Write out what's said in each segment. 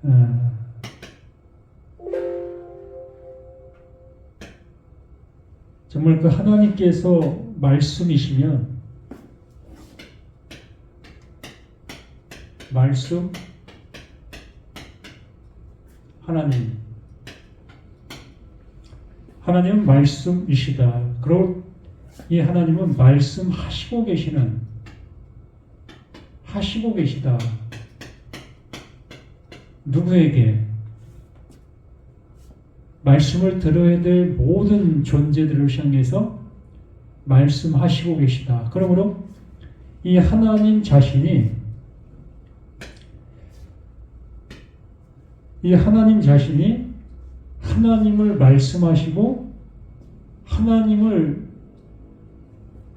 어, 정말 그 하나님께서 말씀이시면 말씀 하나님은 말씀이시다. 그리고 이 하나님은 말씀하시고 계시다. 누구에게? 말씀을 들어야 될 모든 존재들을 향해서 말씀하시고 계시다. 그러므로 이 하나님 자신이 하나님을 말씀하시고 하나님을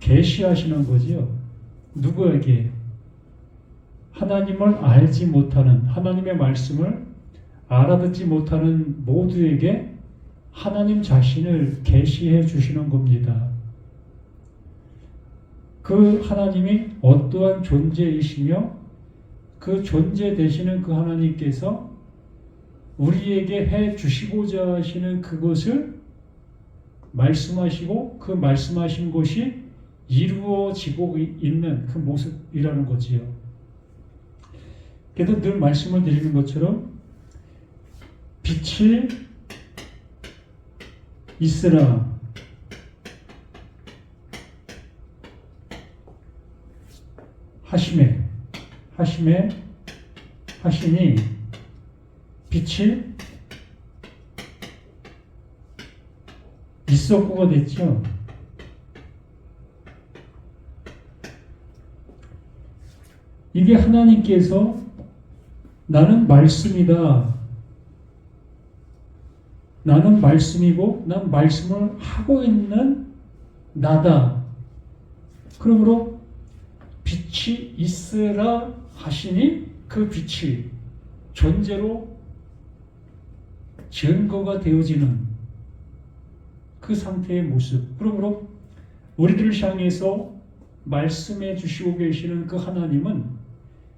계시하시는 거지요. 누구에게? 하나님을 알지 못하는, 하나님의 말씀을 알아듣지 못하는 모두에게 하나님 자신을 계시해 주시는 겁니다. 그 하나님이 어떠한 존재이시며 그 존재 되시는 그 하나님께서 우리에게 해 주시고자 하시는 그것을 말씀하시고 그 말씀하신 것이 이루어지고 있는 그 모습이라는 거지요. 그래도 늘 말씀을 드리는 것처럼 빛이 있으라 하시니 빛이 있었고가 됐죠. 이게 하나님께서 나는 말씀이다. 나는 말씀이고 난 말씀을 하고 있는 나다. 그러므로 빛이 있으라 하시니 그 빛이 존재로 증거가 되어지는 그 상태의 모습. 그러므로 우리들을 향해서 말씀해 주시고 계시는 그 하나님은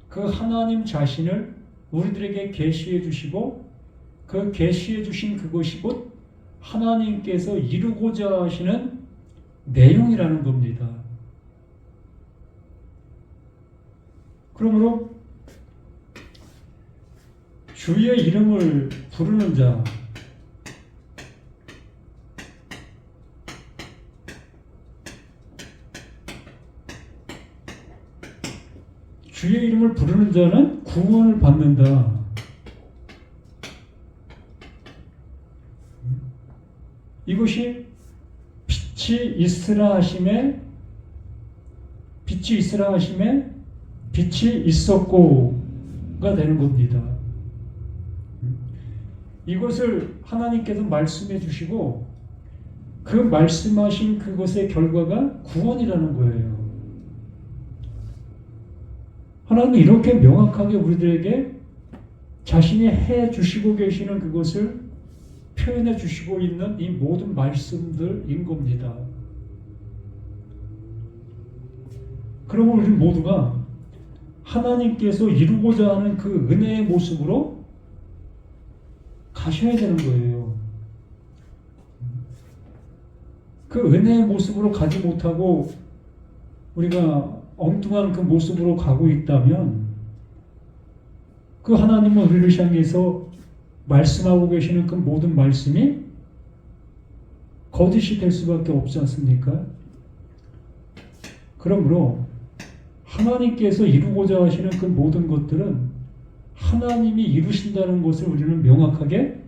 그 하나님 자신을 우리들에게 계시해 주시고 그 계시해 주신 그것이 곧 하나님께서 이루고자 하시는 내용이라는 겁니다. 그러므로 주의 이름을 부르는 자, 주의 이름을 부르는 자는 구원을 받는다. 이것이 빛이 있으라 하심에 빛이 있었고가 되는 겁니다. 이것을 하나님께서 말씀해 주시고 그 말씀하신 그것의 결과가 구원이라는 거예요. 하나님은 이렇게 명확하게 우리들에게 자신이 해 주시고 계시는 그것을 표현해 주시고 있는 이 모든 말씀들인 겁니다. 그러면 우리 모두가 하나님께서 이루고자 하는 그 은혜의 모습으로 가셔야 되는 거예요. 그 은혜의 모습으로 가지 못하고 우리가 엉뚱한 그 모습으로 가고 있다면 그 하나님은 우리를 향해서 말씀하고 계시는 그 모든 말씀이 거짓이 될 수밖에 없지 않습니까? 그러므로 하나님께서 이루고자 하시는 그 모든 것들은 하나님이 이루신다는 것을 우리는 명확하게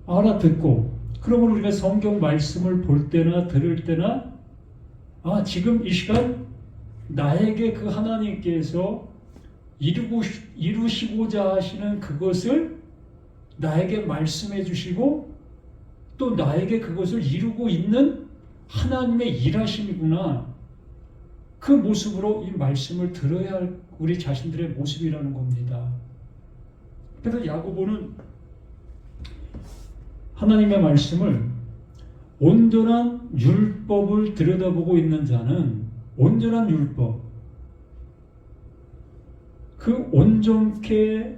알아듣고, 그러므로 우리가 성경 말씀을 볼 때나 들을 때나 지금 이 시간 나에게 그 하나님께서 이루시고자 하시는 그것을 나에게 말씀해 주시고 또 나에게 그것을 이루고 있는 하나님의 일하심이구나. 그 모습으로 이 말씀을 들어야 할 우리 자신들의 모습이라는 겁니다. 그래서 야고보는 하나님의 말씀을 온전한 율법을 들여다보고 있는 자는 온전한 율법, 그 온전케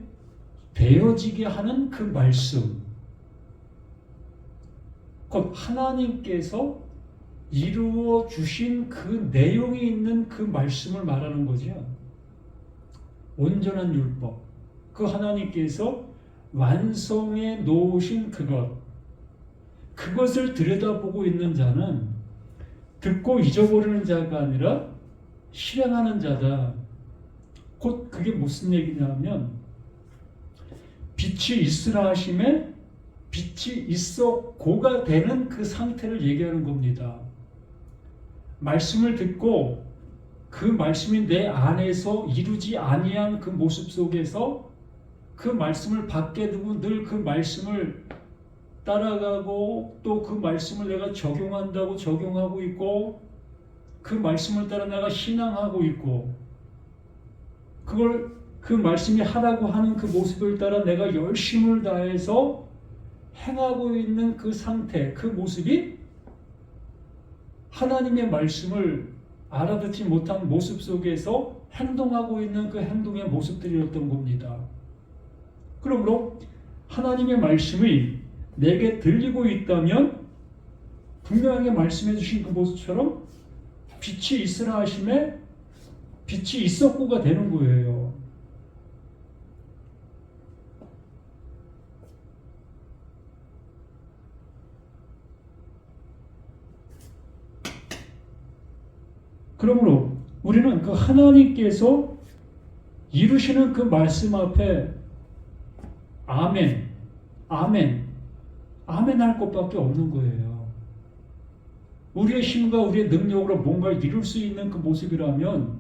되어지게 하는 그 말씀, 곧 하나님께서 이루어 주신 그 내용이 있는 그 말씀을 말하는 거죠. 온전한 율법, 그 하나님께서 완성해 놓으신 그것을 들여다보고 있는 자는 듣고 잊어버리는 자가 아니라 실행하는 자다. 곧 그게 무슨 얘기냐면 빛이 있으라 하심에 빛이 있었고가 되는 그 상태를 얘기하는 겁니다. 말씀을 듣고 그 말씀이 내 안에서 이루지 아니한 그 모습 속에서 그 말씀을 받게 두고 늘 그 말씀을 따라가고 또 그 말씀을 내가 적용한다고 적용하고 있고 그 말씀을 따라 내가 신앙하고 있고 그걸 그 말씀이 하라고 하는 그 모습을 따라 내가 열심을 다해서 행하고 있는 그 상태, 그 모습이 하나님의 말씀을 알아듣지 못한 모습 속에서 행동하고 있는 그 행동의 모습들이었던 겁니다. 그러므로 하나님의 말씀이 내게 들리고 있다면 분명하게 말씀해 주신 그 모습처럼 빛이 있으라 하심에 빛이 있었고가 되는 거예요. 그러므로 우리는 그 하나님께서 이루시는 그 말씀 앞에 아멘, 아멘, 아멘 할 것밖에 없는 거예요. 우리의 힘과 우리의 능력으로 뭔가를 이룰 수 있는 그 모습이라면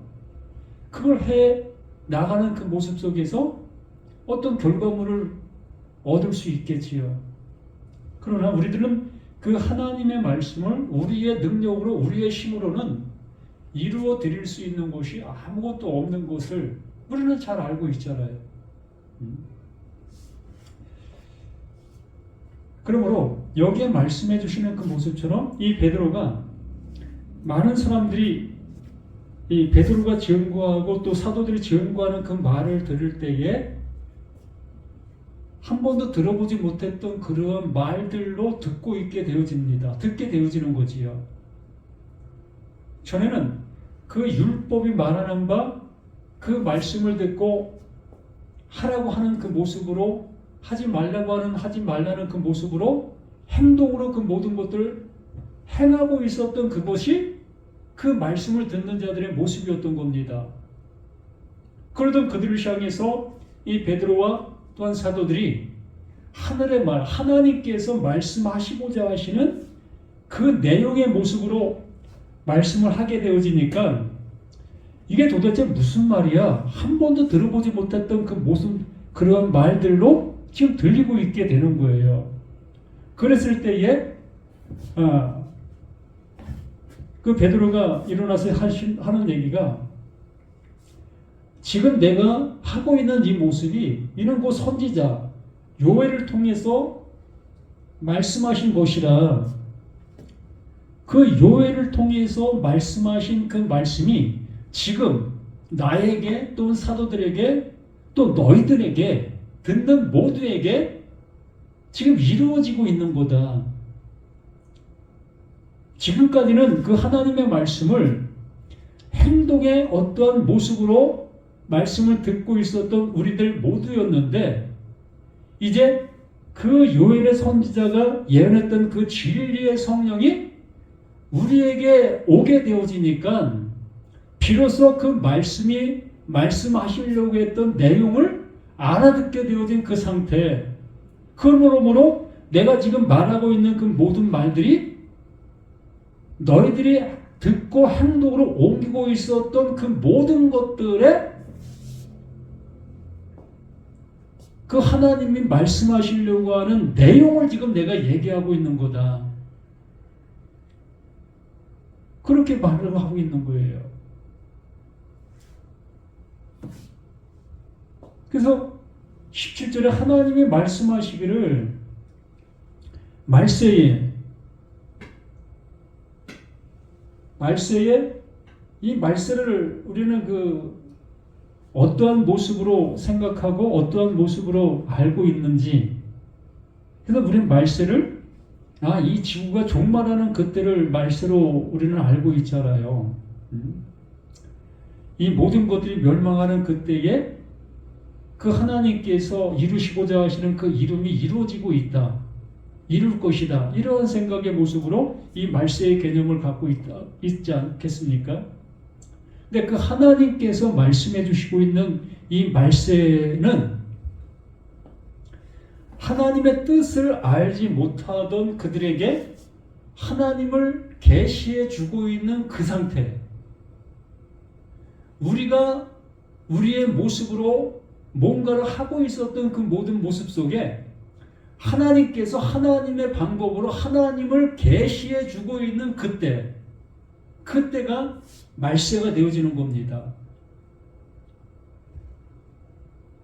그걸 해 나가는 그 모습 속에서 어떤 결과물을 얻을 수 있겠지요. 그러나 우리들은 그 하나님의 말씀을 우리의 능력으로 우리의 힘으로는 이루어 드릴 수 있는 것이 아무것도 없는 것을 우리는 잘 알고 있잖아요. 그러므로 여기에 말씀해 주시는 그 모습처럼 이 베드로가 많은 사람들이 이 베드로가 증거하고 또 사도들이 증거하는 그 말을 들을 때에 한 번도 들어보지 못했던 그런 말들로 듣게 되어지는 거지요. 전에는 그 율법이 말하는 바 그 말씀을 듣고 하라고 하는 그 모습으로 하지 말라는 그 모습으로 행동으로 그 모든 것들을 행하고 있었던 그것이 그 말씀을 듣는 자들의 모습이었던 겁니다. 그러던 그들을 향해서 이 베드로와 또한 사도들이 하늘의 말, 하나님께서 말씀하시고자 하시는 그 내용의 모습으로 말씀을 하게 되어지니까 이게 도대체 무슨 말이야? 한 번도 들어보지 못했던 그 모습, 그런 말들로 지금 들리고 있게 되는 거예요. 그랬을 때에 그 베드로가 일어나서 하는 얘기가 지금 내가 하고 있는 이 모습이 이는 그 선지자 요엘을 통해서 말씀하신 것이라 그 요엘을 통해서 말씀하신 그 말씀이 지금 나에게 또는 사도들에게 또 너희들에게 듣는 모두에게 지금 이루어지고 있는 거다. 지금까지는 그 하나님의 말씀을 행동의 어떠한 모습으로 말씀을 듣고 있었던 우리들 모두였는데 이제 그 요엘의 선지자가 예언했던 그 진리의 성령이 우리에게 오게 되어지니까 비로소 그 말씀이 말씀하시려고 했던 내용을 알아듣게 되어진 그 상태. 그러므로 내가 지금 말하고 있는 그 모든 말들이 너희들이 듣고 행동으로 옮기고 있었던 그 모든 것들에 그 하나님이 말씀하시려고 하는 내용을 지금 내가 얘기하고 있는 거다. 그렇게 말을 하고 있는 거예요. 그래서 17절에 하나님이 말씀하시기를 말세에 이 말세를 우리는 그 어떠한 모습으로 생각하고 어떠한 모습으로 알고 있는지. 그래서 우리는 말세를 이 지구가 종말하는 그때를 말세로 우리는 알고 있잖아요. 이 모든 것들이 멸망하는 그때에 그 하나님께서 이루시고자 하시는 그 이름이 이루어지고 있다. 이룰 것이다. 이러한 생각의 모습으로 이 말세의 개념을 갖고 있지 않겠습니까? 근데 그 하나님께서 말씀해 주시고 있는 이 말세는 하나님의 뜻을 알지 못하던 그들에게 하나님을 계시해 주고 있는 그 상태. 우리가 우리의 모습으로 뭔가를 하고 있었던 그 모든 모습 속에 하나님께서 하나님의 방법으로 하나님을 계시해 주고 있는 그때가 말세가 되어지는 겁니다.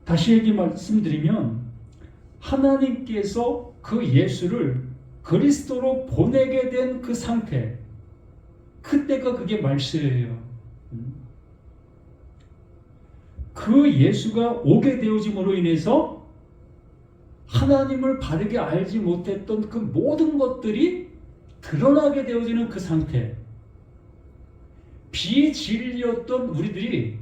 다시 말씀드리면 하나님께서 그 예수를 그리스도로 보내게 된 그 상태, 그때가 그게 말세예요. 그 예수가 오게 되어짐으로 인해서 하나님을 바르게 알지 못했던 그 모든 것들이 드러나게 되어지는 그 상태. 비진리였던 우리들이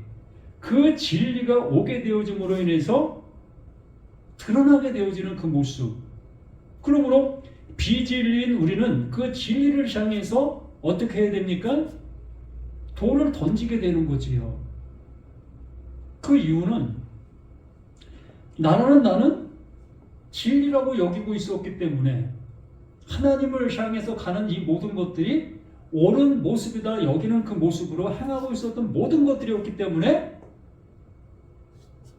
그 진리가 오게 되어짐으로 인해서 드러나게 되어지는 그 모습. 그러므로 비진리인 우리는 그 진리를 향해서 어떻게 해야 됩니까? 돌을 던지게 되는 거지요. 그 이유는 나는 진리라고 여기고 있었기 때문에 하나님을 향해서 가는 이 모든 것들이 옳은 모습이다 여기는 그 모습으로 행하고 있었던 모든 것들이었기 때문에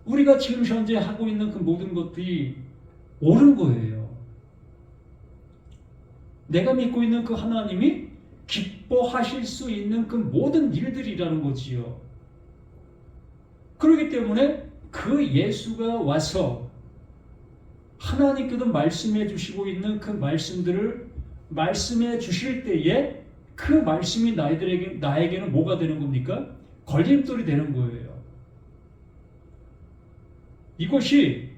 우리가 지금 현재 하고 있는 그 모든 것들이 옳은 거예요. 내가 믿고 있는 그 하나님이 기뻐하실 수 있는 그 모든 일들이라는 거지요. 그렇기 때문에 그 예수가 와서 하나님께서 말씀해 주시고 있는 그 말씀들을 말씀해 주실 때에 그 말씀이 나에게는 뭐가 되는 겁니까? 걸림돌이 되는 거예요. 이것이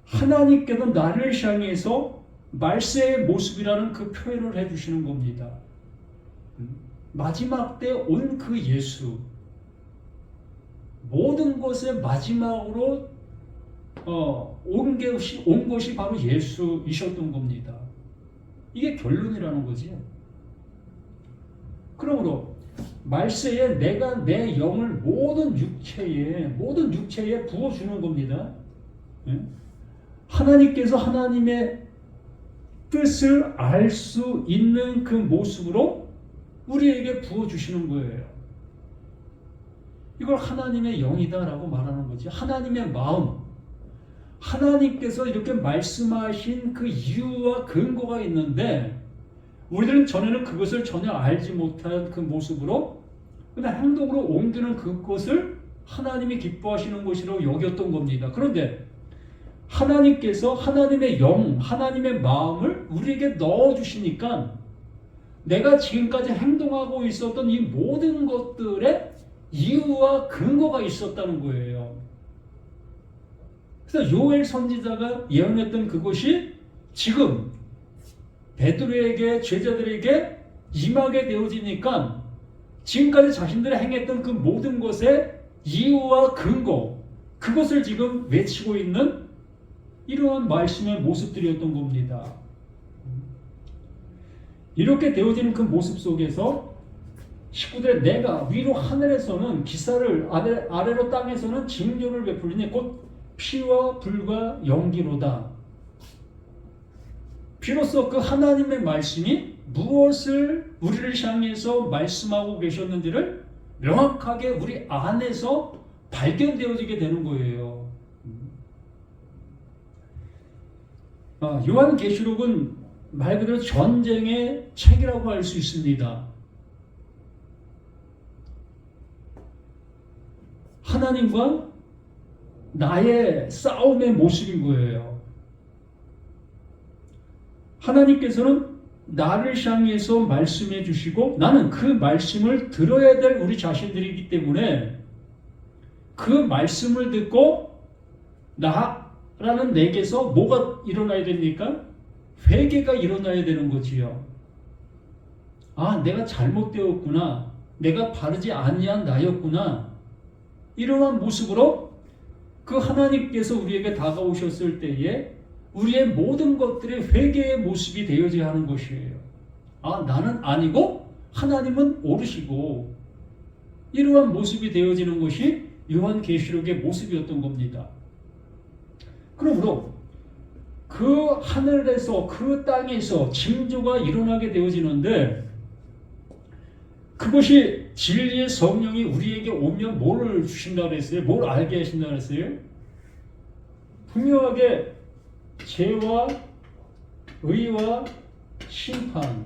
하나님께서 나를 향해서 말세의 모습이라는 그 표현을 해주시는 겁니다. 마지막 때 온 그 예수, 모든 것의 마지막으로 온 것이 바로 예수이셨던 겁니다. 이게 결론이라는 거지요. 그러므로 말세에 내가 내 영을 모든 육체에 부어주는 겁니다. 하나님께서 하나님의 뜻을 알 수 있는 그 모습으로 우리에게 부어주시는 거예요. 이걸 하나님의 영이다라고 말하는 거지. 하나님의 마음. 하나님께서 이렇게 말씀하신 그 이유와 근거가 있는데 우리들은 전에는 그것을 전혀 알지 못한 그 모습으로 그냥 행동으로 옮기는 그것을 하나님이 기뻐하시는 것이라고 여겼던 겁니다. 그런데 하나님께서 하나님의 영, 하나님의 마음을 우리에게 넣어주시니까 내가 지금까지 행동하고 있었던 이 모든 것들의 이유와 근거가 있었다는 거예요. 그래서 요엘 선지자가 예언했던 그것이 지금 베드로에게 제자들에게 임하게 되어지니까 지금까지 자신들이 행했던 그 모든 것의 이유와 근거 그것을 지금 외치고 있는 이러한 말씀의 모습들이었던 겁니다. 이렇게 되어지는 그 모습 속에서 19절에 내가 위로 하늘에서는 기사를 아래로 땅에서는 징조를 베풀리니 곧 피와 불과 연기로다. 비로소 그 하나님의 말씀이 무엇을 우리를 향해서 말씀하고 계셨는지를 명확하게 우리 안에서 발견되어지게 되는 거예요. 요한계시록은 말 그대로 전쟁의 책이라고 할 수 있습니다. 하나님과 나의 싸움의 모습인 거예요. 하나님께서는 나를 향해서 말씀해 주시고 나는 그 말씀을 들어야 될 우리 자신들이기 때문에 그 말씀을 듣고 나라는 내게서 뭐가 일어나야 됩니까? 회개가 일어나야 되는 거지요. 아, 내가 잘못되었구나. 내가 바르지 아니한 나였구나. 이러한 모습으로 그 하나님께서 우리에게 다가오셨을 때에 우리의 모든 것들이 회개의 모습이 되어져야 하는 것이에요. 아, 나는 아니고 하나님은 옳으시고, 이러한 모습이 되어지는 것이 요한계시록의 모습이었던 겁니다. 그러므로 그 하늘에서 그 땅에서 징조가 일어나게 되어지는데, 그것이 진리의 성령이 우리에게 오면 뭘 주신다고 그랬어요? 뭘 알게 하신다고 그랬어요? 분명하게 죄와 의와 심판,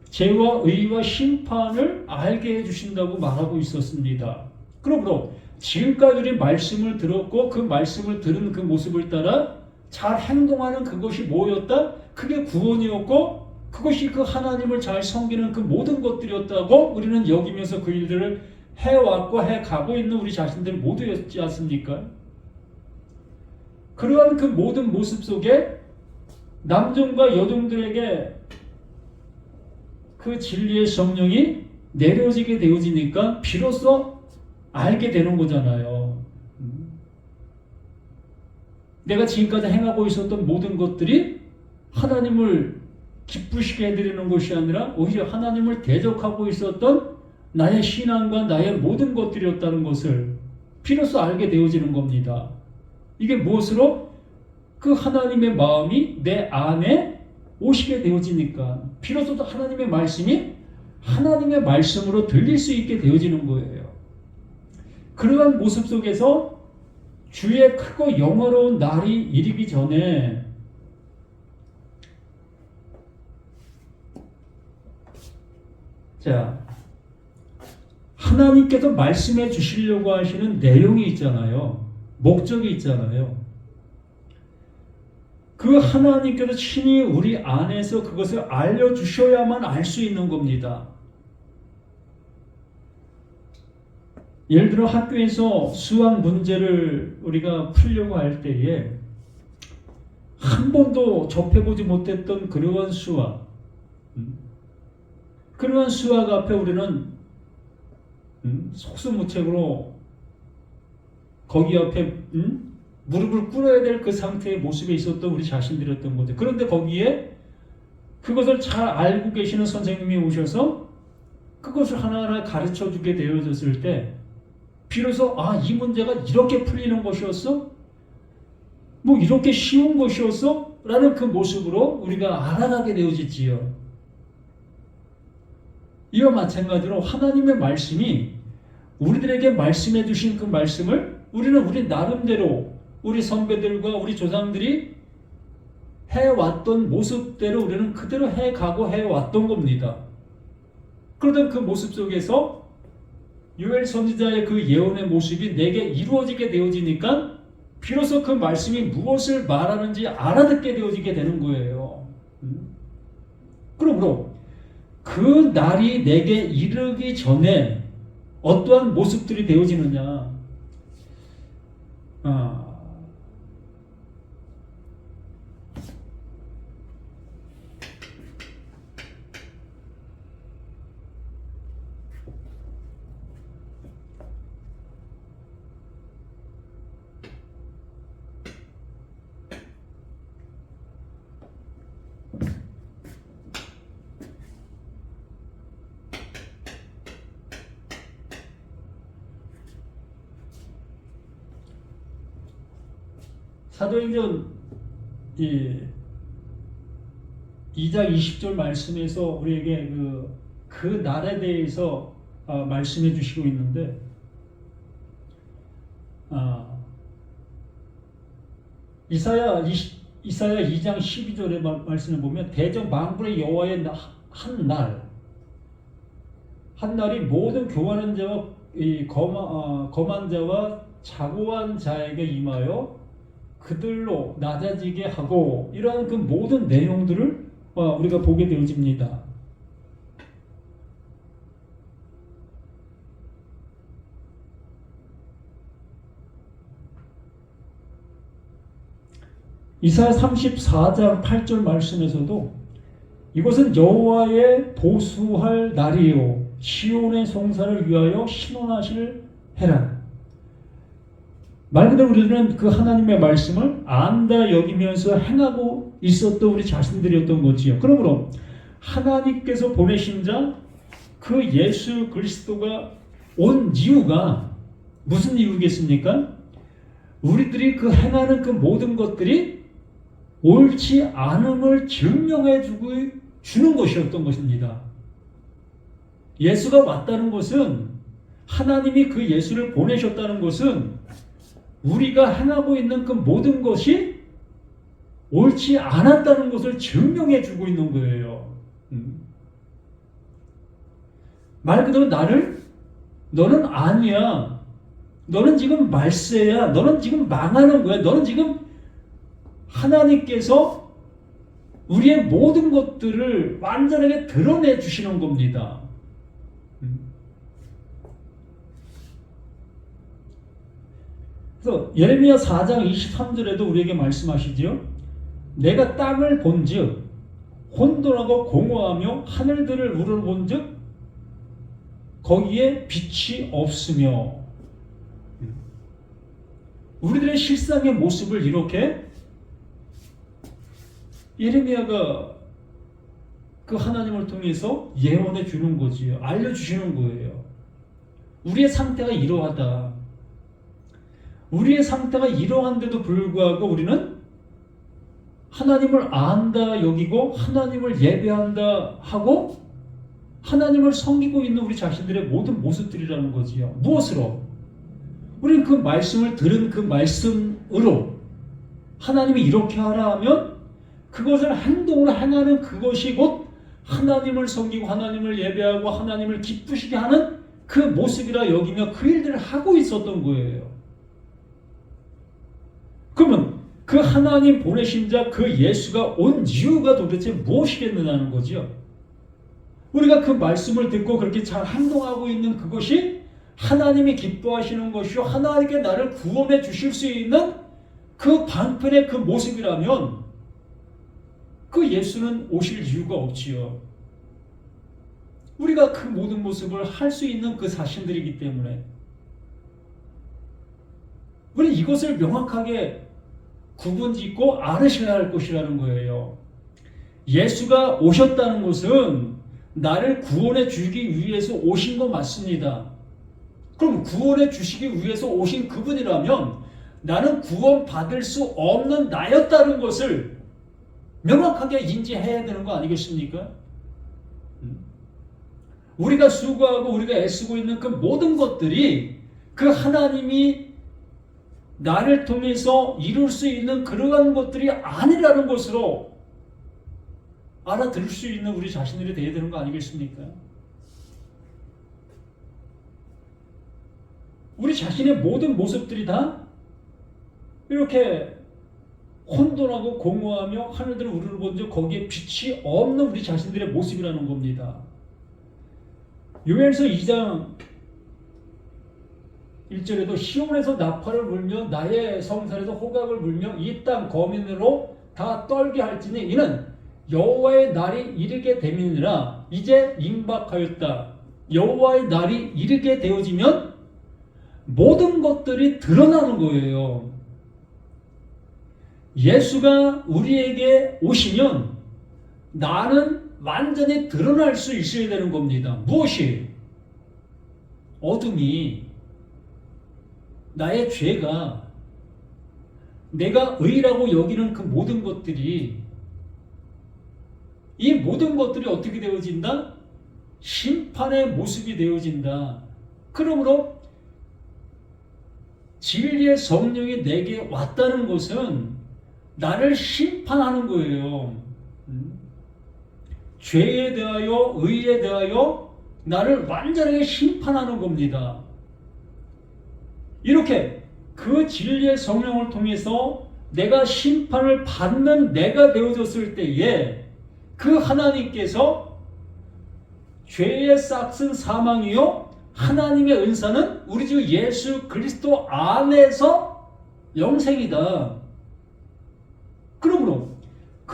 죄와 의와 심판을 알게 해주신다고 말하고 있었습니다. 그러므로 지금까지 우리 말씀을 들었고 그 말씀을 들은 그 모습을 따라 잘 행동하는 그것이 뭐였다? 그게 구원이었고 그것이 그 하나님을 잘 섬기는 그 모든 것들이었다고 우리는 여기면서 그 일들을 해왔고 해가고 있는 우리 자신들 모두였지 않습니까? 그러한 그 모든 모습 속에 남종과 여종들에게 그 진리의 성령이 내려지게 되어지니까 비로소 알게 되는 거잖아요. 내가 지금까지 행하고 있었던 모든 것들이 하나님을 기쁘시게 해드리는 것이 아니라 오히려 하나님을 대적하고 있었던 나의 신앙과 나의 모든 것들이었다는 것을 비로소 알게 되어지는 겁니다. 이게 무엇으로? 그 하나님의 마음이 내 안에 오시게 되어지니까 비로소 하나님의 말씀이 하나님의 말씀으로 들릴 수 있게 되어지는 거예요. 그러한 모습 속에서 주의 크고 영화로운 날이 이르기 전에 자, 하나님께서 말씀해 주시려고 하시는 내용이 있잖아요. 목적이 있잖아요. 그 하나님께서 친히 우리 안에서 그것을 알려주셔야만 알 수 있는 겁니다. 예를 들어 학교에서 수학 문제를 우리가 풀려고 할 때에 한 번도 접해보지 못했던 그러한 수학, 그러한 수학 앞에 우리는 속수무책으로 거기 앞에 무릎을 꿇어야 될 그 상태의 모습에 있었던 우리 자신들이었던 거죠. 그런데 거기에 그것을 잘 알고 계시는 선생님이 오셔서 그것을 하나하나 가르쳐 주게 되어졌을 때 비로소 이 문제가 이렇게 풀리는 것이었어? 뭐 이렇게 쉬운 것이었어? 라는 그 모습으로 우리가 알아가게 되어지지요. 이와 마찬가지로 하나님의 말씀이 우리들에게 말씀해 주신 그 말씀을 우리는 우리 나름대로 우리 선배들과 우리 조상들이 해왔던 모습대로 우리는 그대로 해가고 해왔던 겁니다. 그러던 그 모습 속에서 요엘 선지자의 그 예언의 모습이 내게 이루어지게 되어지니까 비로소 그 말씀이 무엇을 말하는지 알아듣게 되어지게 되는 거예요. 그러므로 그 날이 내게 이르기 전에 어떠한 모습들이 되어지느냐? 사도행전 2장 20절 말씀에서 우리에게 그 날에 대해서 말씀해 주시고 있는데 이사야 2장 12절의 말씀을 보면 대저 만군의 여호와의 한 날이 모든 교만한 자와 거만 자와 자고한 자에게 임하여 그들로 낮아지게 하고, 이러한 그 모든 내용들을 우리가 보게 되어집니다. 이사야 34장 8절 말씀에서도 이것은 여호와의 보수할 날이요 시온의 송사를 위하여 신원하실 해라. 말 그대로 우리는 그 하나님의 말씀을 안다 여기면서 행하고 있었던 우리 자신들이었던 거지요. 그러므로 하나님께서 보내신 자 그 예수 그리스도가 온 이유가 무슨 이유겠습니까? 우리들이 그 행하는 그 모든 것들이 옳지 않음을 증명해 주는 것이었던 것입니다. 예수가 왔다는 것은, 하나님이 그 예수를 보내셨다는 것은 우리가 행하고 있는 그 모든 것이 옳지 않았다는 것을 증명해 주고 있는 거예요. 말 그대로 너는 아니야. 너는 지금 말세야. 너는 지금 망하는 거야. 너는 지금 하나님께서 우리의 모든 것들을 완전하게 드러내 주시는 겁니다. 그래서 예레미야 4장 23절에도 우리에게 말씀하시지요. 내가 땅을 본즉 혼돈하고 공허하며 하늘들을 우러본즉 거기에 빛이 없으며. 우리들의 실상의 모습을 이렇게 예레미야가 그 하나님을 통해서 예언해 주는 거지요. 알려주시는 거예요. 우리의 상태가 이러하다. 우리의 상태가 이러한데도 불구하고 우리는 하나님을 안다 여기고 하나님을 예배한다 하고 하나님을 섬기고 있는 우리 자신들의 모든 모습들이라는 거지요. 무엇으로? 우리는 그 말씀을 들은 그 말씀으로 하나님이 이렇게 하라 하면 그것을 행동으로 행하는 그것이 곧 하나님을 섬기고 하나님을 예배하고 하나님을 기쁘시게 하는 그 모습이라 여기며 그 일들을 하고 있었던 거예요. 그러면 그 하나님 보내신 자 그 예수가 온 이유가 도대체 무엇이겠느냐는 거죠. 우리가 그 말씀을 듣고 그렇게 잘 행동하고 있는 그것이 하나님이 기뻐하시는 것이요 하나님께 나를 구원해 주실 수 있는 그 방편의 그 모습이라면 그 예수는 오실 이유가 없지요. 우리가 그 모든 모습을 할 수 있는 그 자신들이기 때문에 우리 이것을 명확하게 구분짓고 알으셔야 할 것이라는 거예요. 예수가 오셨다는 것은 나를 구원해 주기 위해서 오신 거 맞습니다. 그럼 구원해 주시기 위해서 오신 그분이라면 나는 구원받을 수 없는 나였다는 것을 명확하게 인지해야 되는 거 아니겠습니까? 우리가 수고하고 우리가 애쓰고 있는 그 모든 것들이 그 하나님이 나를 통해서 이룰 수 있는 그러한 것들이 아니라는 것으로 알아들을 수 있는 우리 자신들이 되어야 되는 거 아니겠습니까? 우리 자신의 모든 모습들이 다 이렇게 혼돈하고 공허하며 하늘들을 우러본즉 거기에 빛이 없는 우리 자신들의 모습이라는 겁니다. 요엘서 2장 1절에도 시온에서 나팔을 불며 나의 성산에서 호각을 불며 이 땅 거민으로 다 떨게 할지니 이는 여호와의 날이 이르게 됨이니라. 이제 임박하였다. 여호와의 날이 이르게 되어지면 모든 것들이 드러나는 거예요. 예수가 우리에게 오시면 나는 완전히 드러날 수 있어야 되는 겁니다. 무엇이? 어둠이, 나의 죄가, 내가 의라고 여기는 그 모든 것들이, 이 모든 것들이 어떻게 되어진다? 심판의 모습이 되어진다. 그러므로 진리의 성령이 내게 왔다는 것은 나를 심판하는 거예요. 죄에 대하여 의에 대하여 나를 완전하게 심판하는 겁니다. 이렇게 그 진리의 성령을 통해서 내가 심판을 받는 내가 되어졌을 때에 그 하나님께서 죄의 싹은 사망이요 하나님의 은사는 우리 주 예수 그리스도 안에서 영생이다.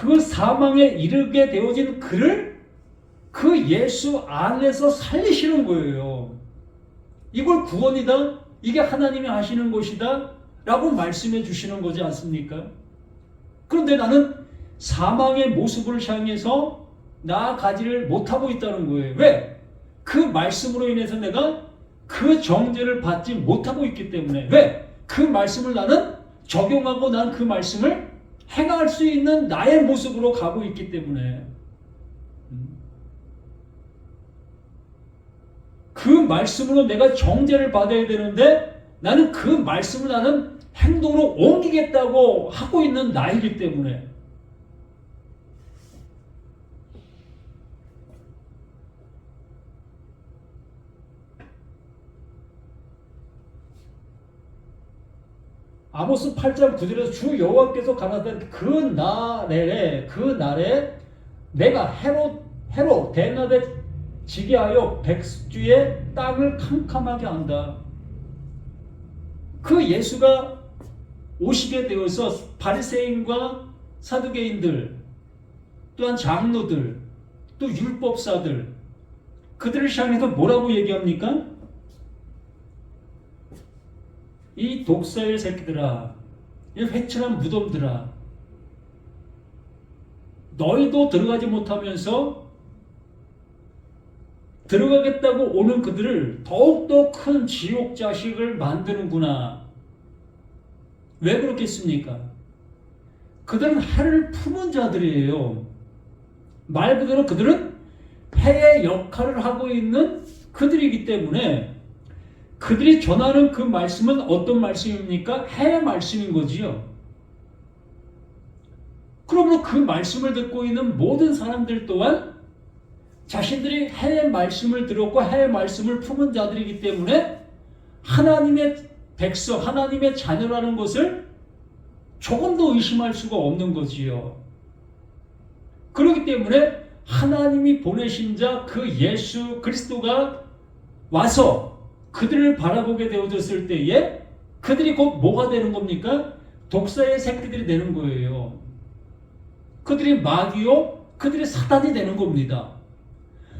그 사망에 이르게 되어진 그를 그 예수 안에서 살리시는 거예요. 이걸 구원이다. 이게 하나님이 하시는 것이다. 라고 말씀해 주시는 거지 않습니까? 그런데 나는 사망의 모습을 향해서 나아가지를 못하고 있다는 거예요. 왜? 그 말씀으로 인해서 내가 그 정죄를 받지 못하고 있기 때문에. 왜? 그 말씀을 나는 적용하고 난 그 말씀을 행할 수 있는 나의 모습으로 가고 있기 때문에. 그 말씀으로 내가 정죄를 받아야 되는데 나는 그 말씀을 나는 행동으로 옮기겠다고 하고 있는 나이기 때문에. 아모스 8장 9절에서 주 여호와께서 가라사대 그 날에 내가 헤롯 대낮에 지게 하여 백주의 땅을 캄캄하게 한다. 그 예수가 오시게 되어서 바리새인과 사두개인들 또한 장로들 또 율법사들 그들을 향해서 뭐라고 얘기합니까? 이 독사의 새끼들아, 이 회칠한 무덤들아, 너희도 들어가지 못하면서 들어가겠다고 오는 그들을 더욱더 큰 지옥 자식을 만드는구나. 왜 그렇겠습니까? 그들은 해를 품은 자들이에요. 말 그대로 그들은 해의 역할을 하고 있는 그들이기 때문에 그들이 전하는 그 말씀은 어떤 말씀입니까? 해의 말씀인 거지요. 그러므로 그 말씀을 듣고 있는 모든 사람들 또한 자신들이 해의 말씀을 들었고 해의 말씀을 품은 자들이기 때문에 하나님의 백성, 하나님의 자녀라는 것을 조금도 의심할 수가 없는 거지요. 그렇기 때문에 하나님이 보내신 자 그 예수 그리스도가 와서 그들을 바라보게 되어졌을 때에 그들이 곧 뭐가 되는 겁니까? 독사의 새끼들이 되는 거예요. 그들이 마귀요, 그들이 사단이 되는 겁니다.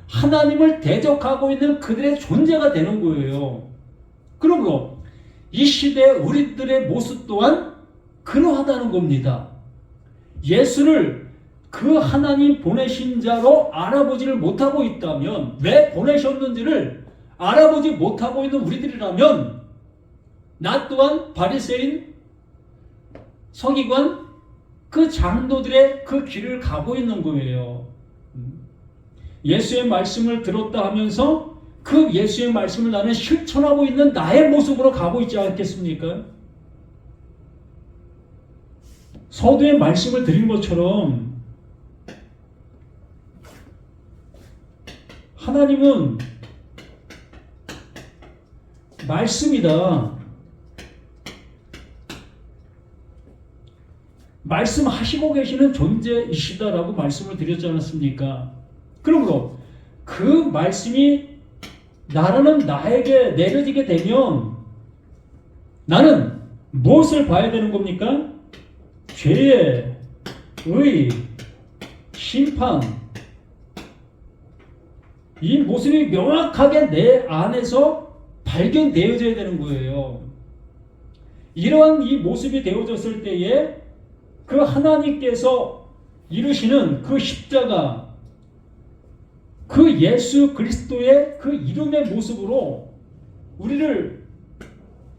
하나님을 대적하고 있는 그들의 존재가 되는 거예요. 그러므로 이 시대 우리들의 모습 또한 그러하다는 겁니다. 예수를 그 하나님 보내신 자로 알아보지를 못하고 있다면, 왜 보내셨는지를 알아보지 못하고 있는 우리들이라면 나 또한 바리새인, 서기관, 그 장로들의 그 길을 가고 있는 거예요. 예수의 말씀을 들었다 하면서 그 예수의 말씀을 나는 실천하고 있는 나의 모습으로 가고 있지 않겠습니까? 서두에 말씀을 드린 것처럼 하나님은 말씀이다. 말씀하시고 계시는 존재이시다라고 말씀을 드렸지 않았습니까? 그러므로 그 말씀이 나라는 나에게 내려지게 되면 나는 무엇을 봐야 되는 겁니까? 죄의, 의, 심판, 이 모습이 명확하게 내 안에서 발견되어져야 되는 거예요. 이러한 이 모습이 되어졌을 때에 그 하나님께서 이루시는 그 십자가, 그 예수 그리스도의 그 이름의 모습으로 우리를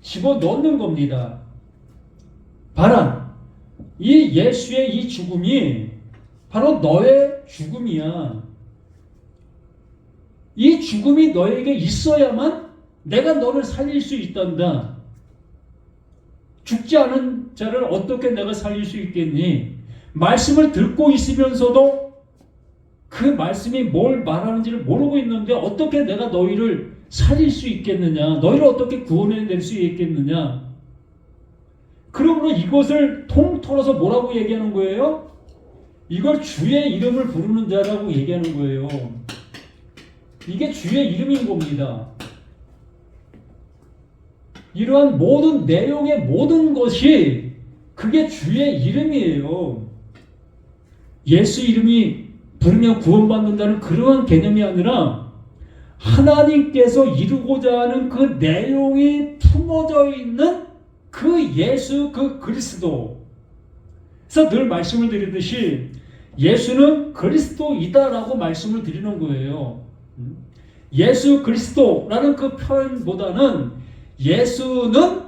집어넣는 겁니다. 봐라, 이 예수의 이 죽음이 바로 너의 죽음이야. 이 죽음이 너에게 있어야만 내가 너를 살릴 수 있단다. 죽지 않은 자를 어떻게 내가 살릴 수 있겠니? 말씀을 듣고 있으면서도 그 말씀이 뭘 말하는지를 모르고 있는데 어떻게 내가 너희를 살릴 수 있겠느냐? 너희를 어떻게 구원해낼 수 있겠느냐? 그러므로 이것을 통틀어서 뭐라고 얘기하는 거예요? 이걸 주의 이름을 부르는 자라고 얘기하는 거예요. 이게 주의 이름인 겁니다. 이러한 모든 내용의 모든 것이 그게 주의 이름이에요. 예수 이름이 부르면 구원받는다는 그러한 개념이 아니라 하나님께서 이루고자 하는 그 내용이 품어져 있는 그 예수, 그 그리스도. 그래서 늘 말씀을 드리듯이 예수는 그리스도이다라고 말씀을 드리는 거예요. 예수 그리스도라는 그 표현보다는 예수는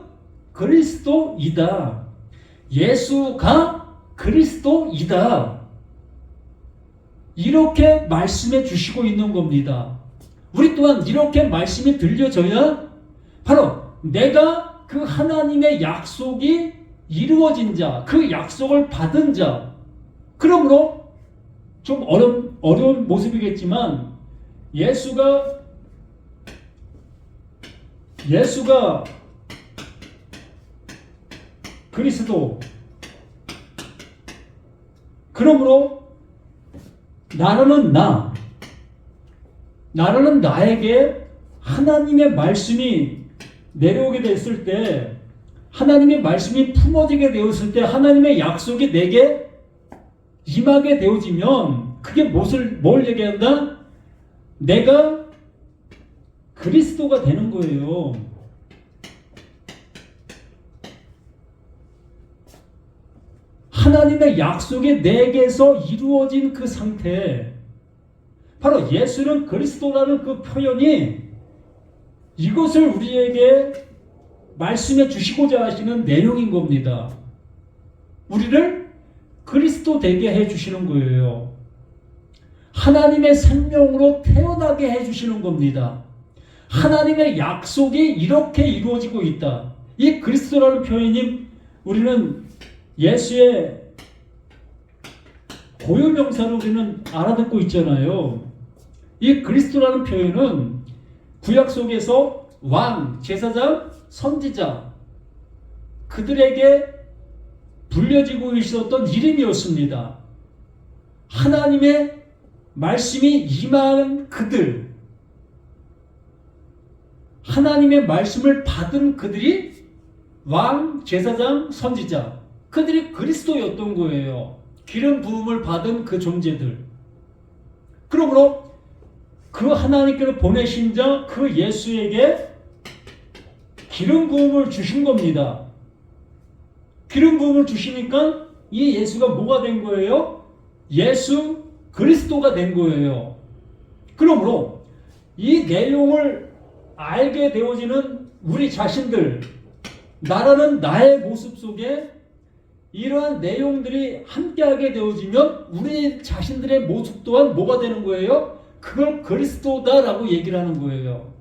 그리스도이다. 예수가 그리스도이다. 이렇게 말씀해 주시고 있는 겁니다. 우리 또한 이렇게 말씀이 들려져야 바로 내가 그 하나님의 약속이 이루어진 자, 그 약속을 받은 자. 그러므로 좀 어려운 모습이겠지만 예수가 그리스도. 그러므로 나라는 나에게 하나님의 말씀이 내려오게 됐을 때, 하나님의 말씀이 품어지게 되었을 때, 하나님의 약속이 내게 임하게 되어지면 그게 뭘 얘기한다? 내가 그리스도가 되는 거예요. 하나님의 약속이 내게서 이루어진 그 상태, 바로 예수는 그리스도라는 그 표현이 이것을 우리에게 말씀해 주시고자 하시는 내용인 겁니다. 우리를 그리스도 되게 해 주시는 거예요. 하나님의 생명으로 태어나게 해 주시는 겁니다. 하나님의 약속이 이렇게 이루어지고 있다. 이 그리스도라는 표현이 우리는 예수의 고유명사로 우리는 알아듣고 있잖아요. 이 그리스도라는 표현은 구약 속에서 왕, 제사장, 선지자 그들에게 불려지고 있었던 이름이었습니다. 하나님의 말씀이 임한 그들, 하나님의 말씀을 받은 그들이 왕, 제사장, 선지자, 그들이 그리스도였던 거예요. 기름 부음을 받은 그 존재들. 그러므로 그 하나님께로 보내신 자, 그 예수에게 기름 부음을 주신 겁니다. 기름 부음을 주시니까 이 예수가 뭐가 된 거예요? 예수 그리스도가 된 거예요. 그러므로 이 내용을 알게 되어지는 우리 자신들, 나라는 나의 모습 속에 이러한 내용들이 함께하게 되어지면 우리 자신들의 모습 또한 뭐가 되는 거예요? 그걸 그리스도다라고 얘기를 하는 거예요.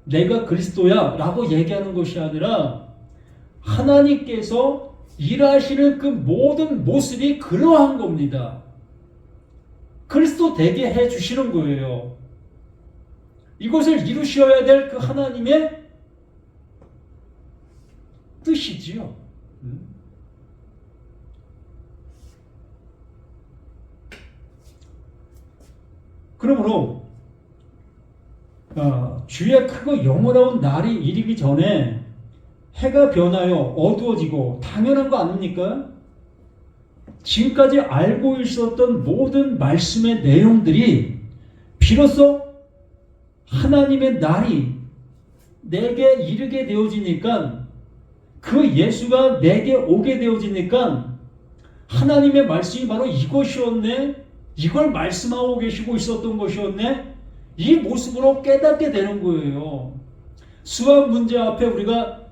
내가 그리스도야 라고 얘기하는 것이 아니라 하나님께서 일하시는 그 모든 모습이 그러한 겁니다. 그리스도 되게 해 주시는 거예요. 이것을 이루셔야 될 그 하나님의 뜻이지요. 그러므로 주의 크고 영원한 날이 이르기 전에 해가 변하여 어두워지고 당연한 거 아닙니까? 지금까지 알고 있었던 모든 말씀의 내용들이 비로소 하나님의 날이 내게 이르게 되어지니까, 그 예수가 내게 오게 되어지니까 하나님의 말씀이 바로 이것이었네, 이걸 말씀하고 계시고 있었던 것이었네, 이 모습으로 깨닫게 되는 거예요. 수학 문제 앞에 우리가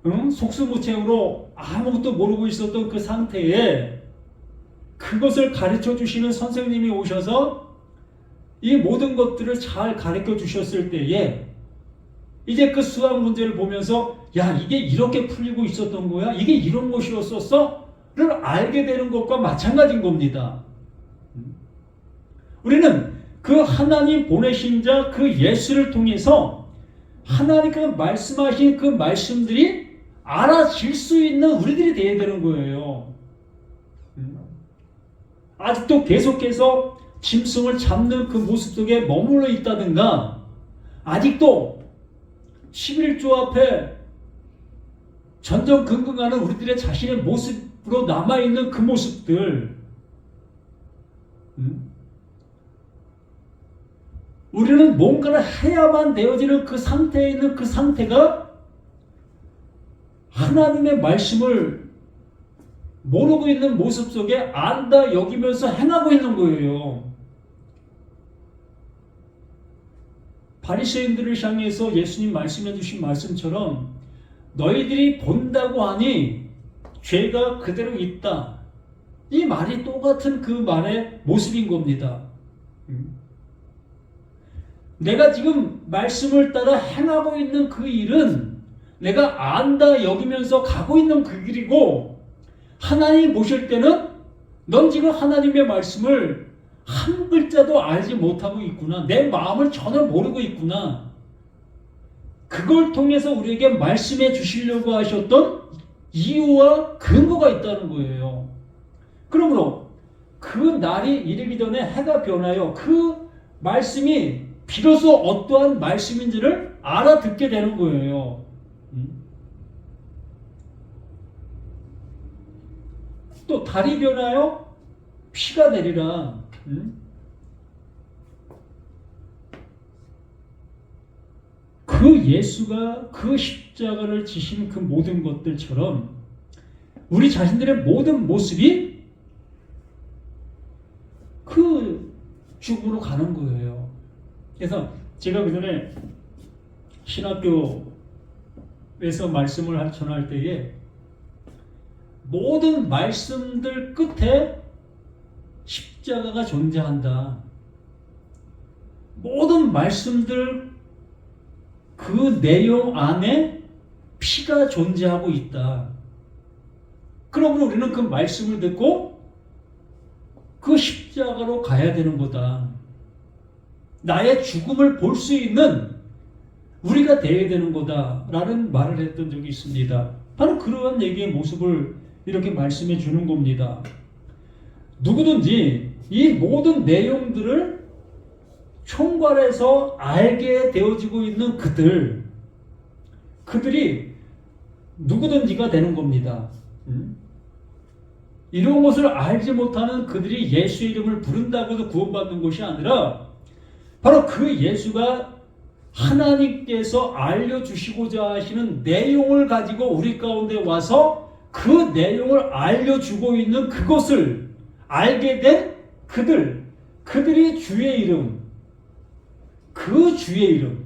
속수무책으로 아무것도 모르고 있었던 그 상태에 그것을 가르쳐 주시는 선생님이 오셔서 이 모든 것들을 잘 가르쳐 주셨을 때에 이제 그 수학 문제를 보면서 야, 이게 이렇게 풀리고 있었던 거야? 이게 이런 것이었었어? 를 알게 되는 것과 마찬가지인 겁니다. 우리는 그 하나님 보내신 자, 그 예수를 통해서 하나님께서 말씀하신 그 말씀들이 알아질 수 있는 우리들이 되어야 되는 거예요. 아직도 계속해서 짐승을 잡는 그 모습 속에 머물러 있다든가, 아직도 11조 앞에 전전긍긍하는 우리들의 자신의 모습으로 남아있는 그 모습들, 우리는 뭔가를 해야만 되어지는 그 상태에 있는 그 상태가 하나님의 말씀을 모르고 있는 모습 속에 안다 여기면서 행하고 있는 거예요. 바리새인들을 향해서 예수님 말씀해 주신 말씀처럼 너희들이 본다고 하니 죄가 그대로 있다. 이 말이 똑같은 그 말의 모습인 겁니다. 내가 지금 말씀을 따라 행하고 있는 그 일은 내가 안다 여기면서 가고 있는 그 길이고, 하나님 보실 때는 넌 지금 하나님의 말씀을 한 글자도 알지 못하고 있구나. 내 마음을 전혀 모르고 있구나. 그걸 통해서 우리에게 말씀해 주시려고 하셨던 이유와 근거가 있다는 거예요. 그러므로 그 날이 이르기 전에 해가 변하여 그 말씀이 비로소 어떠한 말씀인지를 알아듣게 되는 거예요. 또 달이 변하여 피가 내리라. 그 예수가 그 십자가를 지신 그 모든 것들처럼 우리 자신들의 모든 모습이 그 죽음으로 가는 거예요. 그래서 제가 그전에 신학교에서 말씀을 전할 때에 모든 말씀들 끝에 십자가가 존재한다. 모든 말씀들 그 내용 안에 피가 존재하고 있다. 그러면 우리는 그 말씀을 듣고 그 십자가로 가야 되는 거다. 나의 죽음을 볼 수 있는 우리가 되어야 되는 거다라는 말을 했던 적이 있습니다. 바로 그러한 얘기의 모습을 이렇게 말씀해 주는 겁니다. 누구든지 이 모든 내용들을 총괄해서 알게 되어지고 있는 그들이 누구든지가 되는 겁니다. 이런 것을 알지 못하는 그들이 예수의 이름을 부른다고 해서 구원받는 것이 아니라 바로 그 예수가 하나님께서 알려주시고자 하시는 내용을 가지고 우리 가운데 와서 그 내용을 알려주고 있는 그것을 알게 된 그들이 주의 이름, 그 주의 이름,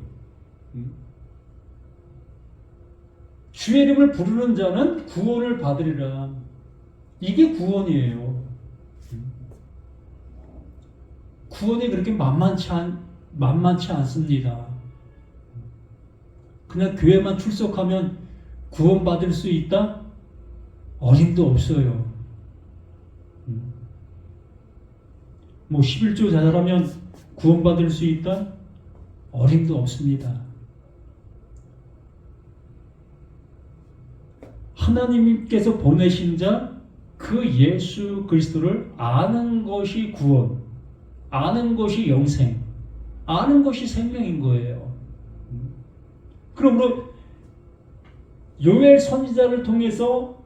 주의 이름을 부르는 자는 구원을 받으리라. 이게 구원이에요. 구원이 그렇게 만만치 않습니다. 그냥 교회만 출석하면 구원받을 수 있다? 어림도 없어요. 뭐 11조 잘하면 구원받을 수 있다? 어림도 없습니다. 하나님께서 보내신 자 그 예수 그리스도를 아는 것이 구원, 아는 것이 영생, 아는 것이 생명인 거예요. 그러므로 요엘 선지자를 통해서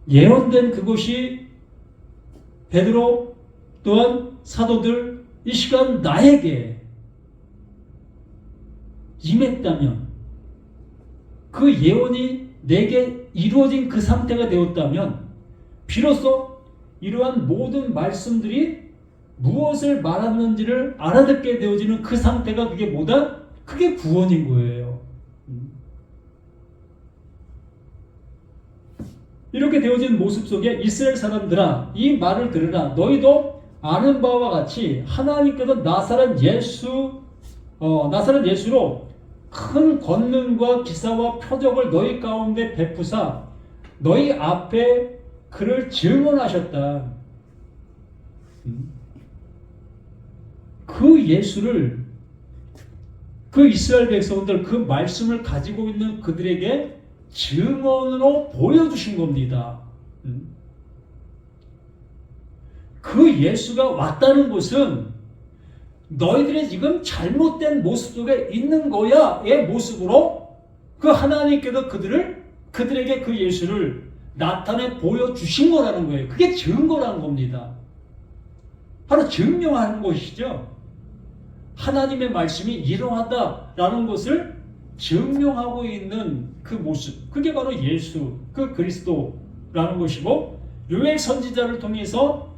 예언된 그것이 베드로 또한 사도들 이 시간 나에게 임했다면, 그 예언이 내게 이루어진 그 상태가 되었다면 비로소 이러한 모든 말씀들이 무엇을 말하는지를 알아듣게 되어지는 그 상태가 그게 뭐다? 그게 구원인 거예요. 이렇게 되어진 모습 속에 이스라엘 사람들아 이 말을 들으라. 너희도 아는 바와 같이 하나님께서 나사렛 예수로 큰 권능과 기사와 표적을 너희 가운데 베푸사 너희 앞에 그를 증언하셨다. 그 예수를 그 이스라엘 백성들 그 말씀을 가지고 있는 그들에게 증언으로 보여주신 겁니다. 그 예수가 왔다는 것은 너희들의 지금 잘못된 모습 속에 있는 거야의 모습으로 그 하나님께서 그들을 그들에게 그 예수를 나타내 보여주신 거라는 거예요. 그게 증거라는 겁니다. 바로 증명하는 것이죠. 하나님의 말씀이 이러하다라는 것을 증명하고 있는 그 모습, 그게 바로 예수, 그 그리스도라는 것이고, 요엘 선지자를 통해서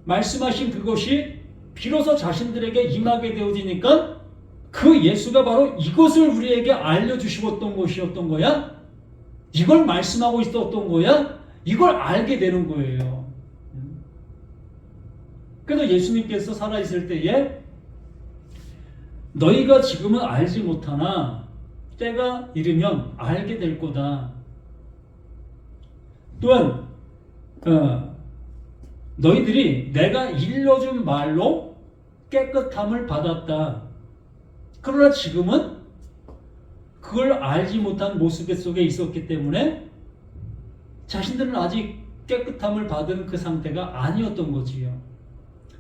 말씀하신 그것이 비로소 자신들에게 임하게 되어지니까 그 예수가 바로 이것을 우리에게 알려주시었던 것이었던 거야. 이걸 말씀하고 있었던 거야. 이걸 알게 되는 거예요. 그래서 예수님께서 살아있을 때에 너희가 지금은 알지 못하나 때가 이르면 알게 될 거다. 또한 너희들이 내가 일러준 말로 깨끗함을 받았다. 그러나 지금은 그걸 알지 못한 모습 속에 있었기 때문에 자신들은 아직 깨끗함을 받은 그 상태가 아니었던 거지요.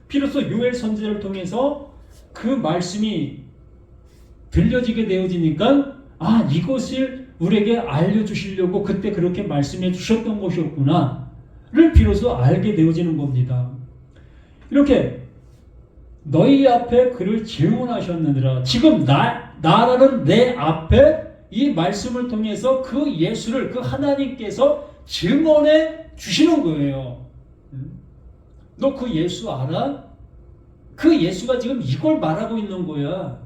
비로소 요엘 선지자를 통해서 그 말씀이 들려지게 되어지니까 이것을 우리에게 알려주시려고 그때 그렇게 말씀해 주셨던 것이었구나를 비로소 알게 되어지는 겁니다. 이렇게 너희 앞에 그를 증언하셨느니라. 지금 나라는 내 앞에 이 말씀을 통해서 그 예수를 그 하나님께서 증언해 주시는 거예요. 너 그 예수 알아? 그 예수가 지금 이걸 말하고 있는 거야.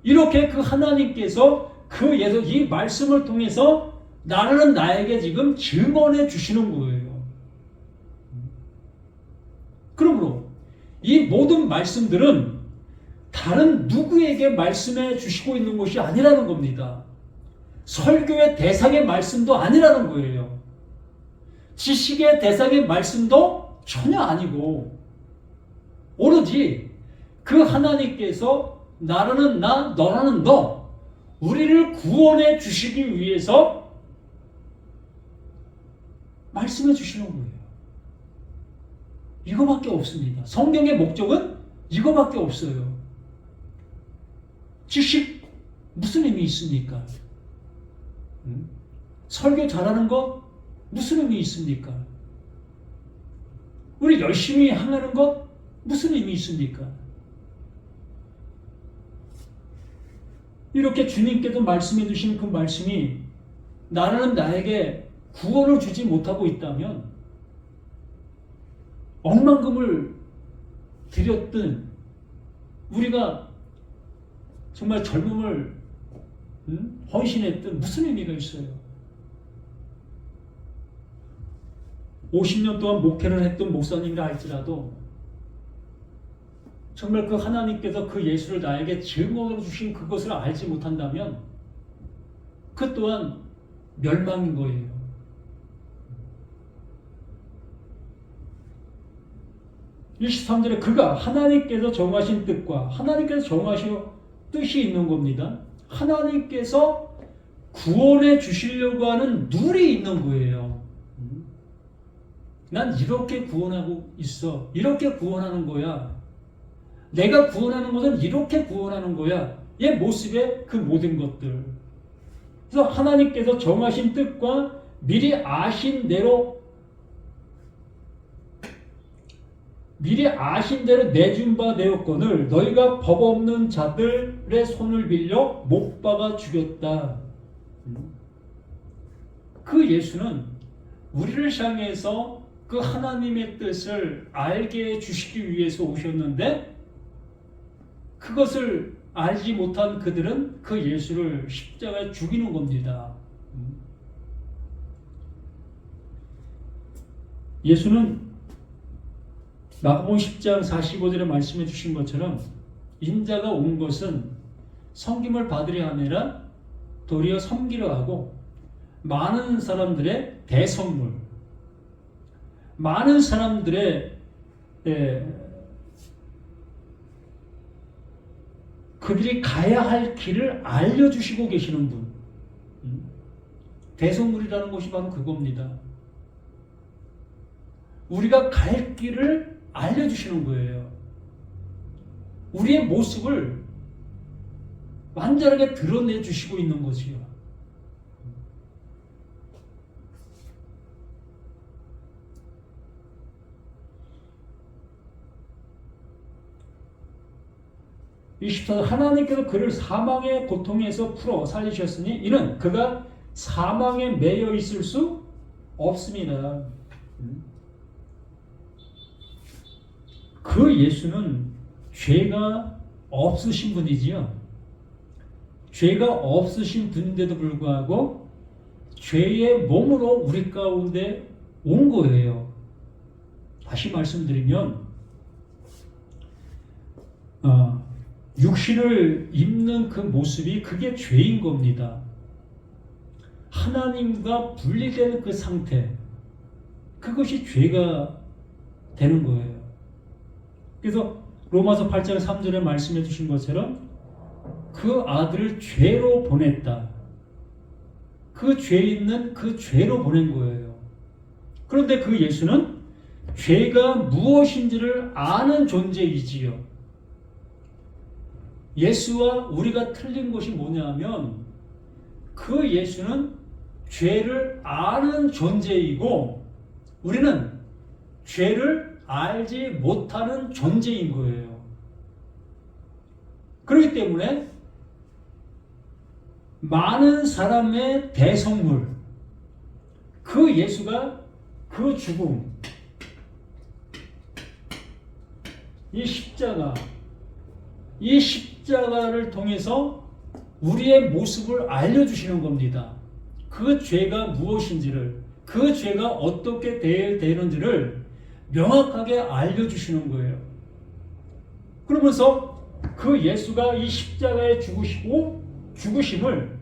이렇게 그 하나님께서 그 예수, 이 말씀을 통해서 나라는 나에게 지금 증언해 주시는 거예요. 그러므로 이 모든 말씀들은 다른 누구에게 말씀해 주시고 있는 것이 아니라는 겁니다. 설교의 대상의 말씀도 아니라는 거예요. 지식의 대상의 말씀도 전혀 아니고 오로지 그 하나님께서 나라는 나, 너라는 너, 우리를 구원해 주시기 위해서 말씀해 주시는 거예요. 이거밖에 없습니다. 성경의 목적은 이거밖에 없어요. 지식 무슨 의미 있습니까? 설교 잘하는 거 무슨 의미 있습니까? 우리 열심히 하는 것 무슨 의미 있습니까? 이렇게 주님께서 말씀해 주신 그 말씀이 나라는 나에게 구원을 주지 못하고 있다면 억만금을 들였든 우리가 정말 젊음을 헌신했든 무슨 의미가 있어요? 50년 동안 목회를 했던 목사님이라 할지라도 정말 그 하나님께서 그 예수를 나에게 증언으로 주신 그것을 알지 못한다면 그 또한 멸망인 거예요. 이 13절에 그가 하나님께서 정하신 뜻과 하나님께서 정하신 뜻이 있는 겁니다. 하나님께서 구원해 주시려고 하는 룰이 있는 거예요. 난 이렇게 구원하고 있어. 이렇게 구원하는 거야. 내가 구원하는 것은 이렇게 구원하는 거야. 얘 모습의 그 모든 것들. 그래서 하나님께서 정하신 뜻과 미리 아신 대로 내준 바 되었거늘 너희가 법 없는 자들의 손을 빌려 못 박아 죽였다. 그 예수는 우리를 향해서 그 하나님의 뜻을 알게 해주시기 위해서 오셨는데 그것을 알지 못한 그들은 그 예수를 십자가에 죽이는 겁니다. 예수는 마가복음 10장 45절에 말씀해 주신 것처럼 인자가 온 것은 섬김을 받으려 함이라 도리어 섬기려 하고 많은 사람들의 대성물, 많은 사람들의 그들이 가야 할 길을 알려주시고 계시는 분. 대성물이라는 것이 바로 그겁니다. 우리가 갈 길을 알려주시는 거예요. 우리의 모습을 완전하게 드러내 주시고 있는 거지요. 24절 하나님께서 그를 사망의 고통에서 풀어 살리셨으니 이는 그가 사망에 매여 있을 수 없습니다. 그 예수는 죄가 없으신 분이지요. 죄가 없으신 분인데도 불구하고 죄의 몸으로 우리 가운데 온 거예요. 다시 말씀드리면 육신을 입는 그 모습이 그게 죄인 겁니다. 하나님과 분리되는 그 상태, 그것이 죄가 되는 거예요. 그래서 로마서 8장 3절에 말씀해 주신 것처럼 그 아들을 죄로 보냈다. 그 죄 있는 그 죄로 보낸 거예요. 그런데 그 예수는 죄가 무엇인지를 아는 존재이지요. 예수와 우리가 틀린 것이 뭐냐면 그 예수는 죄를 아는 존재이고 우리는 죄를 알지 못하는 존재인 거예요. 그렇기 때문에 많은 사람의 대성물, 그 예수가 그 죽음, 이 십자가를 통해서 우리의 모습을 알려주시는 겁니다. 그 죄가 무엇인지를, 그 죄가 어떻게 되는지를 명확하게 알려주시는 거예요. 그러면서 그 예수가 이 십자가에 죽으심을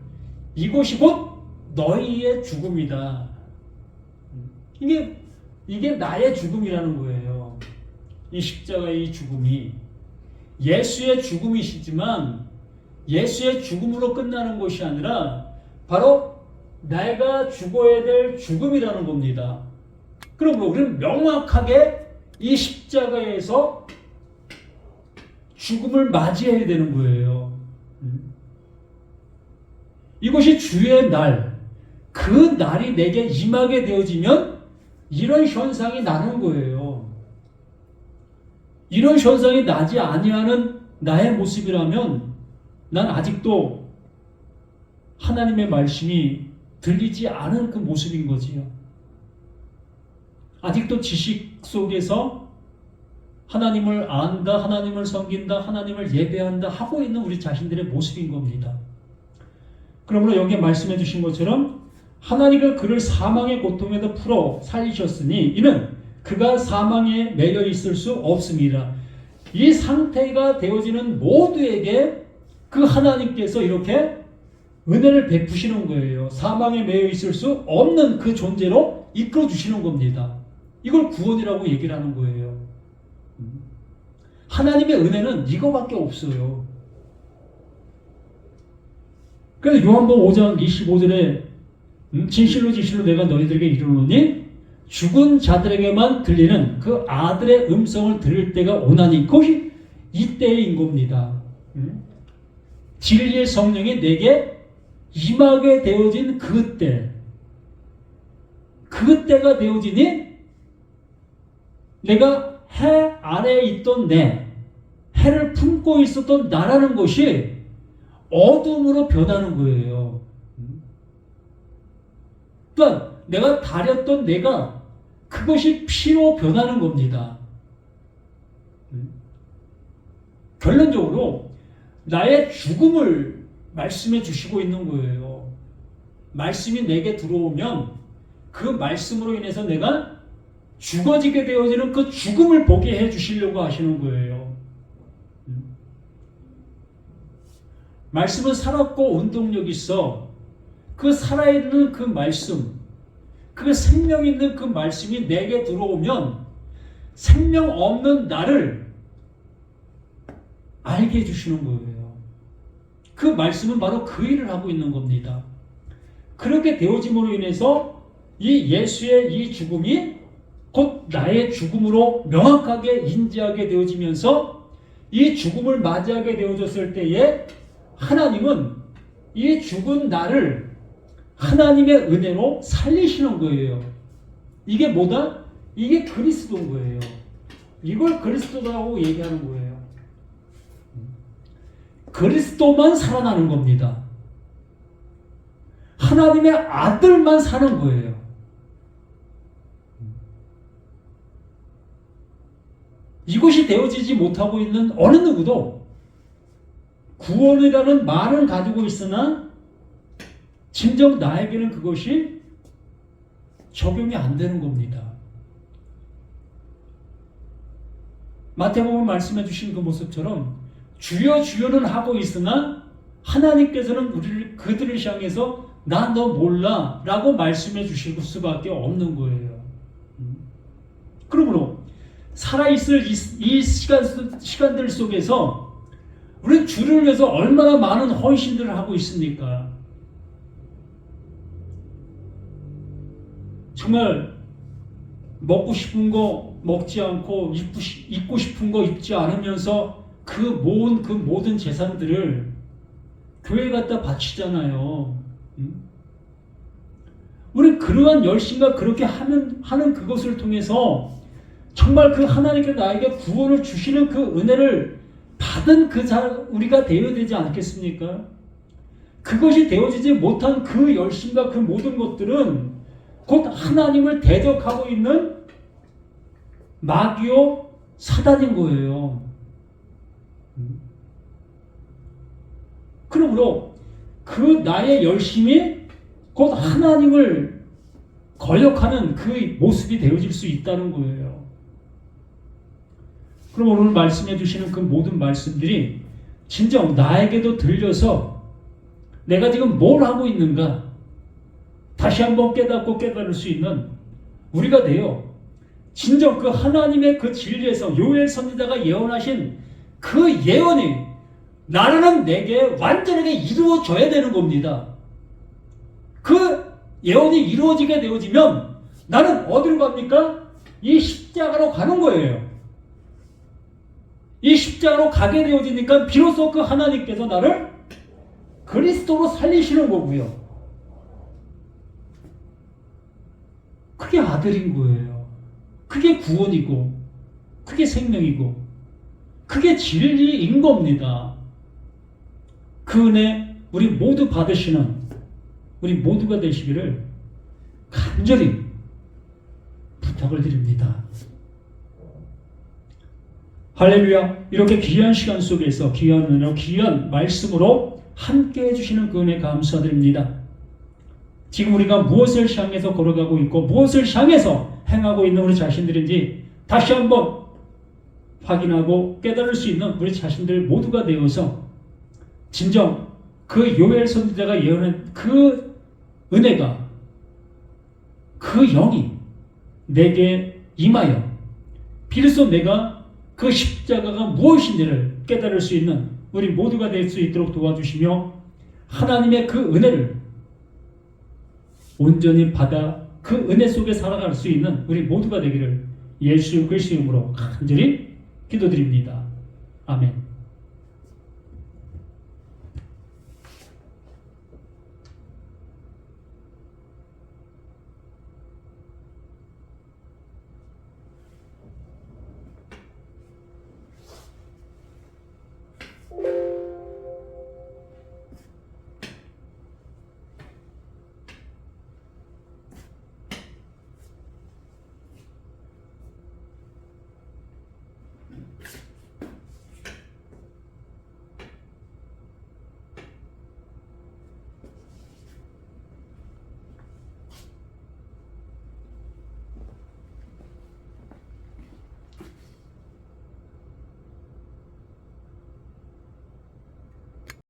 이것이 곧 너희의 죽음이다. 이게 나의 죽음이라는 거예요. 이 십자가의 죽음이 예수의 죽음이시지만 예수의 죽음으로 끝나는 것이 아니라 바로 내가 죽어야 될 죽음이라는 겁니다. 그러므로 우리는 명확하게 이 십자가에서 죽음을 맞이해야 되는 거예요. 이것이 주의 날, 그 날이 내게 임하게 되어지면 이런 현상이 나는 거예요. 이런 현상이 나지 아니하는 나의 모습이라면 난 아직도 하나님의 말씀이 들리지 않은 그 모습인 거지요. 아직도 지식 속에서 하나님을 안다, 하나님을 섬긴다, 하나님을 예배한다 하고 있는 우리 자신들의 모습인 겁니다. 그러므로 여기에 말씀해 주신 것처럼 하나님은 그를 사망의 고통에서 풀어 살리셨으니 이는 그가 사망에 매여 있을 수 없습니다. 이 상태가 되어지는 모두에게 그 하나님께서 이렇게 은혜를 베푸시는 거예요. 사망에 매여 있을 수 없는 그 존재로 이끌어 주시는 겁니다. 이걸 구원이라고 얘기를 하는 거예요. 하나님의 은혜는 이거밖에 없어요. 그래서 요한복음 5장 25절에 진실로 진실로 내가 너희들에게 이르노니 죽은 자들에게만 들리는 그 아들의 음성을 들을 때가 오나니 그것이 이때인 겁니다. 진리의 성령이 내게 임하게 되어진 그때가 되어지니 내가 해 아래에 있던 해를 품고 있었던 나라는 것이 어둠으로 변하는 거예요. 그러니까 내가 다렸던 내가 그것이 피로 변하는 겁니다. 결론적으로 나의 죽음을 말씀해 주시고 있는 거예요. 말씀이 내게 들어오면 그 말씀으로 인해서 내가 죽어지게 되어지는 그 죽음을 보게 해 주시려고 하시는 거예요. 말씀은 살았고 운동력이 있어. 그 살아있는 그 말씀, 그 생명 있는 그 말씀이 내게 들어오면 생명 없는 나를 알게 해주시는 거예요. 그 말씀은 바로 그 일을 하고 있는 겁니다. 그렇게 되어짐으로 인해서 이 예수의 이 죽음이 곧 나의 죽음으로 명확하게 인지하게 되어지면서 이 죽음을 맞이하게 되어졌을 때에 하나님은 이 죽은 나를 하나님의 은혜로 살리시는 거예요. 이게 뭐다? 이게 그리스도인 거예요. 이걸 그리스도라고 얘기하는 거예요. 그리스도만 살아나는 겁니다. 하나님의 아들만 사는 거예요. 이것이 되어지지 못하고 있는 어느 누구도 구원이라는 말은 가지고 있으나 진정 나에게는 그것이 적용이 안 되는 겁니다. 마태복음 말씀해 주신 그 모습처럼 주여 주여는 하고 있으나 하나님께서는 그들을 향해서 나 너 몰라 라고 말씀해 주실 수밖에 없는 거예요. 그러므로 살아있을 이 시간들 속에서 우리는 주를 위해서 얼마나 많은 헌신들을 하고 있습니까? 정말 먹고 싶은 거 먹지 않고 입고 싶은 거 입지 않으면서 그 모든 재산들을 교회에 갖다 바치잖아요. 우리 그러한 열심과 그렇게 하는 그것을 통해서 정말 그 하나님께 나에게 구원을 주시는 그 은혜를 받은 우리가 되어야 되지 않겠습니까? 그것이 되어지지 못한 그 열심과 그 모든 것들은 곧 하나님을 대적하고 있는 마귀요 사단인 거예요. 그러므로 그 나의 열심이 곧 하나님을 거역하는 그 모습이 되어질 수 있다는 거예요. 그럼 오늘 말씀해 주시는 그 모든 말씀들이 진정 나에게도 들려서 내가 지금 뭘 하고 있는가 다시 한번 깨달을 수 있는 우리가 되어 진정 그 하나님의 그 진리에서 요엘 선지자가 예언하신 그 예언이 나라는 내게 완전하게 이루어져야 되는 겁니다. 그 예언이 이루어지게 되어지면 나는 어디로 갑니까? 이 십자가로 가는 거예요. 이 십자가로 가게 되어지니까 비로소 그 하나님께서 나를 그리스도로 살리시는 거고요. 그게 아들인 거예요. 그게 구원이고 그게 생명이고 그게 진리인 겁니다. 그 은혜 우리 모두 받으시는 우리 모두가 되시기를 간절히 부탁을 드립니다. 할렐루야. 이렇게 귀한 시간 속에서 귀한 은혜로 귀한 말씀으로 함께 해주시는 그 은혜 감사드립니다. 지금 우리가 무엇을 향해서 걸어가고 있고 무엇을 향해서 행하고 있는 우리 자신들인지 다시 한번 확인하고 깨달을 수 있는 우리 자신들 모두가 되어서 진정 그 요엘 선지자가 예언한 그 은혜가 그 영이 내게 임하여 비로소 내가 그 십자가가 무엇인지를 깨달을 수 있는 우리 모두가 될 수 있도록 도와주시며 하나님의 그 은혜를 온전히 받아 그 은혜 속에 살아갈 수 있는 우리 모두가 되기를 예수 그리스도의 이름으로 간절히 기도드립니다. 아멘.